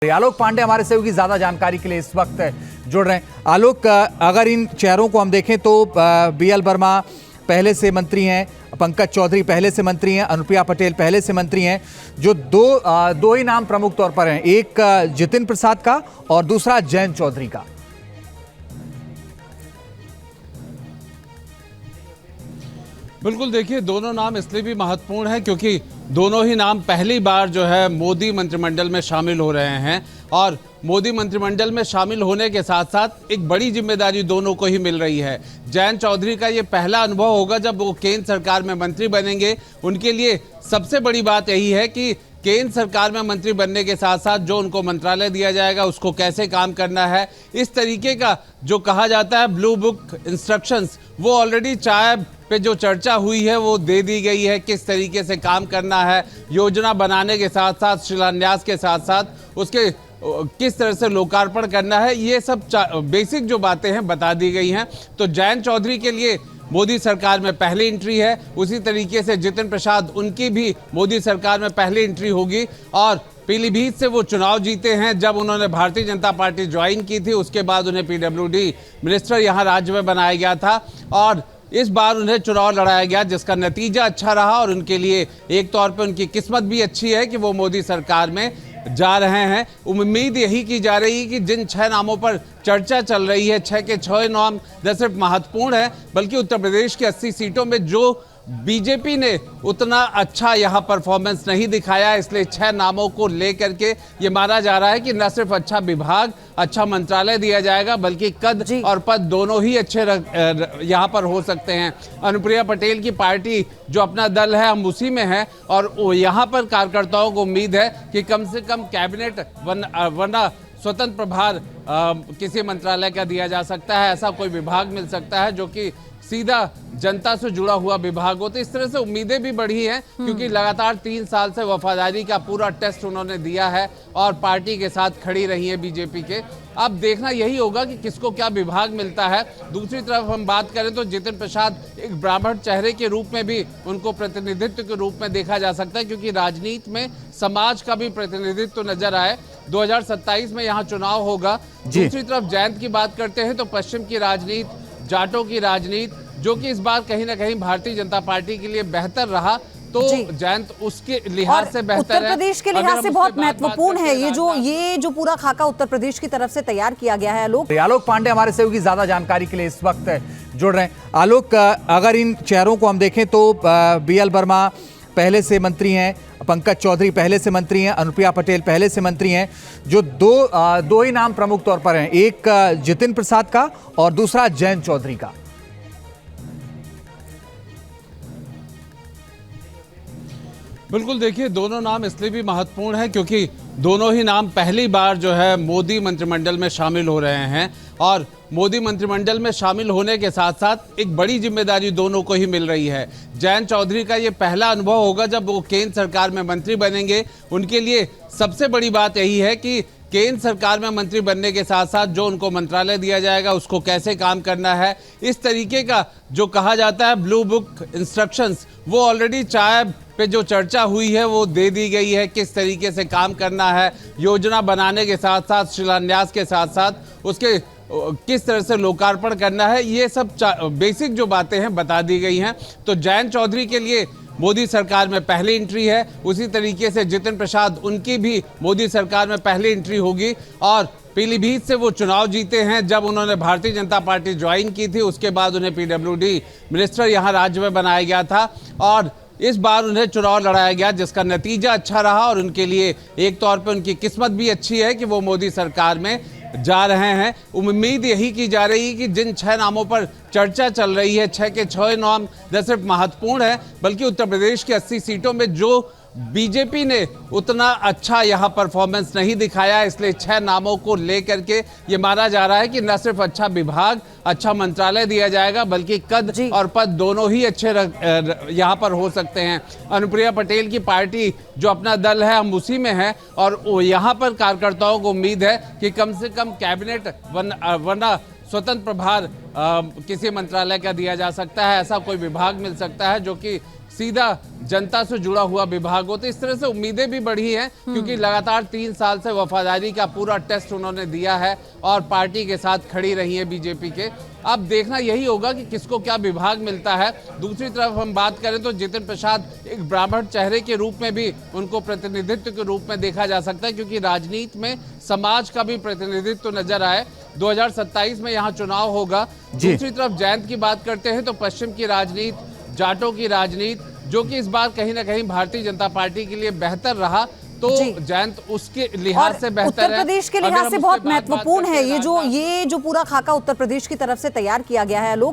आलोक पांडे हमारे सहयोगी ज्यादा जानकारी के लिए इस वक्त जुड़ रहे हैं। आलोक, अगर इन चेहरों को हम देखें तो बीएल वर्मा पहले से मंत्री हैं, पंकज चौधरी पहले से मंत्री हैं, अनुप्रिया पटेल पहले से मंत्री हैं। जो दो ही नाम प्रमुख तौर पर हैं, एक जितिन प्रसाद का और दूसरा जयंत चौधरी का। बिल्कुल, देखिए दोनों नाम इसलिए भी महत्वपूर्ण है क्योंकि दोनों ही नाम पहली बार जो है मोदी मंत्रिमंडल में शामिल हो रहे हैं और मोदी मंत्रिमंडल में शामिल होने के साथ साथ एक बड़ी जिम्मेदारी दोनों को ही मिल रही है। जयंत चौधरी का ये पहला अनुभव होगा जब वो केंद्र सरकार में मंत्री बनेंगे। उनके लिए सबसे बड़ी बात यही है कि केंद्र सरकार में मंत्री बनने के साथ साथ जो उनको मंत्रालय दिया जाएगा उसको कैसे काम करना है, इस तरीके का जो कहा जाता है ब्लू बुक इंस्ट्रक्शंस, वो ऑलरेडी चाय पे जो चर्चा हुई है वो दे दी गई है। किस तरीके से काम करना है, योजना बनाने के साथ साथ शिलान्यास के साथ साथ उसके किस तरह से लोकार्पण करना है, ये सब बेसिक जो बातें हैं बता दी गई हैं। तो जयंत चौधरी के लिए मोदी सरकार में पहली एंट्री है, उसी तरीके से जितिन प्रसाद उनकी भी मोदी सरकार में पहली एंट्री होगी। और पीलीभीत से वो चुनाव जीते हैं जब उन्होंने भारतीय जनता पार्टी ज्वाइन की थी, उसके बाद उन्हें पीडब्ल्यूडी मिनिस्टर यहाँ राज्य में बनाया गया था और इस बार उन्हें चुनाव लड़ाया गया जिसका नतीजा अच्छा रहा और उनके लिए एक तौर पे उनकी किस्मत भी अच्छी है कि वो मोदी सरकार में जा रहे हैं। उम्मीद यही की जा रही है कि जिन 6 नामों पर चर्चा चल रही है, 6 के 6 नाम न सिर्फ महत्वपूर्ण है बल्कि उत्तर प्रदेश की 80 सीटों में जो बीजेपी ने उतना अच्छा यहाँ परफॉर्मेंस नहीं दिखाया, इसलिए 6 नामों को लेकर के ये माना जा रहा है कि न सिर्फ अच्छा विभाग, अच्छा मंत्रालय दिया जाएगा बल्कि कद और पद दोनों ही अच्छे यहाँ पर हो सकते हैं। अनुप्रिया पटेल की पार्टी जो अपना दल है हम उसी में है और यहाँ पर कार्यकर्ताओं को उम्मीद है कि कम से कम कैबिनेट वरना स्वतंत्र प्रभार किसी मंत्रालय का दिया जा सकता है, ऐसा कोई विभाग मिल सकता है जो कि सीधा जनता से जुड़ा हुआ विभाग हो। तो इस तरह से उम्मीदें भी बढ़ी हैं क्योंकि लगातार 3 साल से वफादारी का पूरा टेस्ट उन्होंने दिया है और पार्टी के साथ खड़ी रही है बीजेपी के। अब देखना यही होगा कि किसको क्या विभाग मिलता है। दूसरी तरफ हम बात करें तो जितिन प्रसाद एक ब्राह्मण चेहरे के रूप में भी उनको प्रतिनिधित्व के रूप में देखा जा सकता है क्योंकि राजनीति में समाज का भी प्रतिनिधित्व नजर आए। 2027 में यहाँ चुनाव होगा। दूसरी तरफ जयंत की बात करते हैं तो पश्चिम की राजनीति, जाटों की राजनीति जो कि इस बार कहीं ना कहीं भारतीय जनता पार्टी के लिए बेहतर रहा, तो जयंत उसके लिहाज से बेहतर है। उत्तर प्रदेश के लिहाज से बहुत महत्वपूर्ण है ये जो पूरा खाका उत्तर प्रदेश की तरफ से तैयार किया गया है। आलोक पांडे हमारे सहयोगी ज्यादा जानकारी के लिए इस वक्त जुड़ रहे हैं। आलोक, अगर इन चेहरों को हम देखें तो बीएल वर्मा पहले से मंत्री हैं, पंकज चौधरी पहले से मंत्री हैं, अनुप्रिया पटेल पहले से मंत्री हैं। जो दो ही नाम प्रमुख तौर पर हैं, एक जितिन प्रसाद का और दूसरा जयंत चौधरी का। बिल्कुल, देखिए दोनों नाम इसलिए भी महत्वपूर्ण है क्योंकि दोनों ही नाम पहली बार जो है मोदी मंत्रिमंडल में शामिल हो रहे हैं और मोदी मंत्रिमंडल में शामिल होने के साथ साथ एक बड़ी जिम्मेदारी दोनों को ही मिल रही है। जयंत चौधरी का ये पहला अनुभव होगा जब वो केंद्र सरकार में मंत्री बनेंगे। उनके लिए सबसे बड़ी बात यही है कि केंद्र सरकार में मंत्री बनने के साथ साथ जो उनको मंत्रालय दिया जाएगा उसको कैसे काम करना है, इस तरीके का जो कहा जाता है ब्लू बुक इंस्ट्रक्शंस, वो ऑलरेडी चाय पे जो चर्चा हुई है वो दे दी गई है। किस तरीके से काम करना है, योजना बनाने के साथ साथ शिलान्यास के साथ साथ उसके किस तरह से लोकार्पण करना है, ये सब बेसिक जो बातें हैं बता दी गई हैं। तो जयंत चौधरी के लिए मोदी सरकार में पहली एंट्री है, उसी तरीके से जितिन प्रसाद उनकी भी मोदी सरकार में पहली एंट्री होगी। और पीलीभीत से वो चुनाव जीते हैं जब उन्होंने भारतीय जनता पार्टी ज्वाइन की थी, उसके बाद उन्हें पीडब्ल्यूडी मिनिस्टर यहाँ राज्य में बनाया गया था और इस बार उन्हें चुनाव लड़ाया गया जिसका नतीजा अच्छा रहा और उनके लिए एक तौर पे उनकी किस्मत भी अच्छी है कि वो मोदी सरकार में जा रहे हैं। उम्मीद यही की जा रही है कि जिन 6 नामों पर चर्चा चल रही है, 6 के 6 नाम न सिर्फ महत्वपूर्ण है बल्कि उत्तर प्रदेश की 80 सीटों में जो बीजेपी ने उतना अच्छा यहाँ परफॉर्मेंस नहीं दिखाया, इसलिए 6 नामों को लेकर के ये माना जा रहा है कि न सिर्फ अच्छा विभाग, अच्छा मंत्रालय दिया जाएगा बल्कि कद और पद दोनों ही अच्छे यहाँ पर हो सकते हैं। अनुप्रिया पटेल की पार्टी जो अपना दल है हम उसी में है और यहाँ पर कार्यकर्ताओं को उम्मीद है कि कम से कम कैबिनेट वरना स्वतंत्र प्रभार किसी मंत्रालय का दिया जा सकता है, ऐसा कोई विभाग मिल सकता है जो कि सीधा जनता से जुड़ा हुआ विभाग हो। तो इस तरह से उम्मीदें भी बढ़ी हैं, क्योंकि लगातार 3 साल से वफादारी का पूरा टेस्ट उन्होंने दिया है और पार्टी के साथ खड़ी रही है बीजेपी के। अब देखना यही होगा कि किसको क्या विभाग मिलता है। दूसरी तरफ हम बात करें तो जितिन प्रसाद एक ब्राह्मण चेहरे के रूप में भी उनको प्रतिनिधित्व के रूप में देखा जा सकता है, क्योंकि राजनीति में समाज का भी प्रतिनिधित्व नजर आए। 2027 में यहाँ चुनाव होगा। दूसरी तरफ जयंत की बात करते हैं तो पश्चिम की राजनीति, जाटों की राजनीति, जो कि इस बार कहीं ना कहीं भारतीय जनता पार्टी के लिए बेहतर रहा, तो जयंत उसके लिहाज से बेहतर है। उत्तर प्रदेश के लिहाज से बहुत महत्वपूर्ण है ये जो पूरा खाका उत्तर प्रदेश की तरफ से तैयार किया गया है। लोग